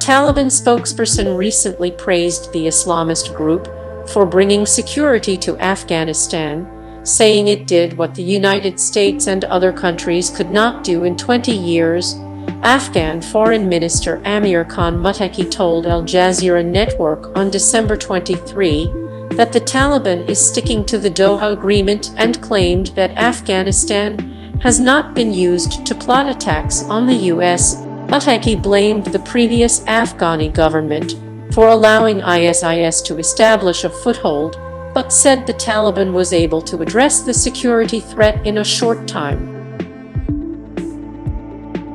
Taliban spokesperson recently praised the Islamist group for bringing security to Afghanistan, saying it did what the United States and other countries could not do in 20 years. Afghan Foreign Minister Amir Khan Muttaqi told Al Jazeera Network on December 23 that the Taliban is sticking to the Doha Agreement and claimed that Afghanistan has not been used to plot attacks on the U.S. Muttaqi blamed the previous Afghani government for allowing ISIS to establish a foothold, but said the Taliban was able to address the security threat in a short time.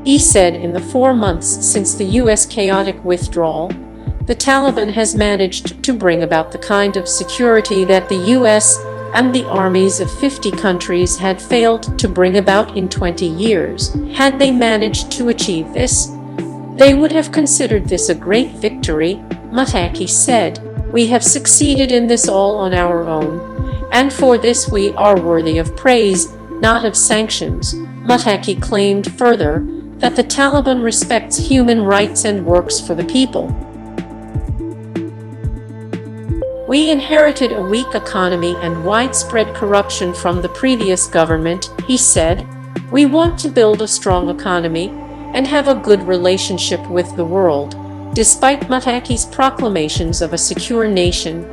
He said in the 4 months since the U.S. chaotic withdrawal, the Taliban has managed to bring about the kind of security that the U.S. and the armies of 50 countries had failed to bring about in 20 years. Had they managed to achieve this, they would have considered this a great victory, Muttaqi said. We have succeeded in this all on our own, and for this we are worthy of praise, not of sanctions. Muttaqi claimed further that the Taliban respects human rights and works for the people. We inherited a weak economy and widespread corruption from the previous government, he said. We want to build a strong economy and have a good relationship with the world. Despite Muttaqi's proclamations of a secure nation,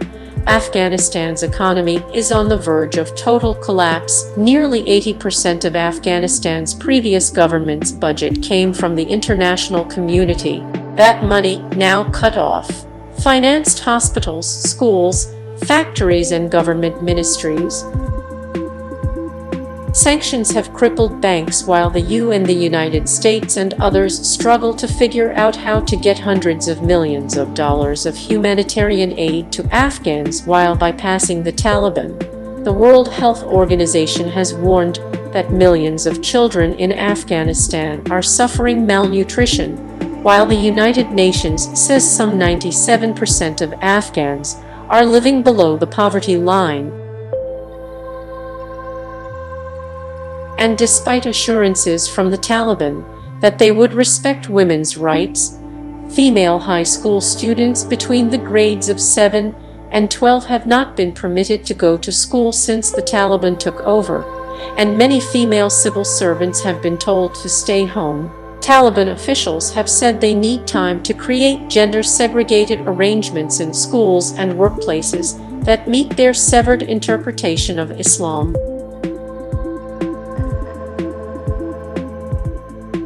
Afghanistan's economy is on the verge of total collapse. Nearly 80% of Afghanistan's previous government's budget came from the international community. That money, now cut off, financed hospitals, schools, factories, and government ministries. Sanctions have crippled banks while the United States and others struggle to figure out how to get hundreds of millions of dollars of humanitarian aid to Afghans while bypassing the Taliban. The World Health Organization has warned that millions of children in Afghanistan are suffering malnutrition, while the United Nations says some 97% of Afghans are living below the poverty line. And despite assurances from the Taliban that they would respect women's rights, female high school students between the grades of 7 and 12 have not been permitted to go to school since the Taliban took over, and many female civil servants have been told to stay home. Taliban officials have said they need time to create gender-segregated arrangements in schools and workplaces that meet their severed interpretation of Islam.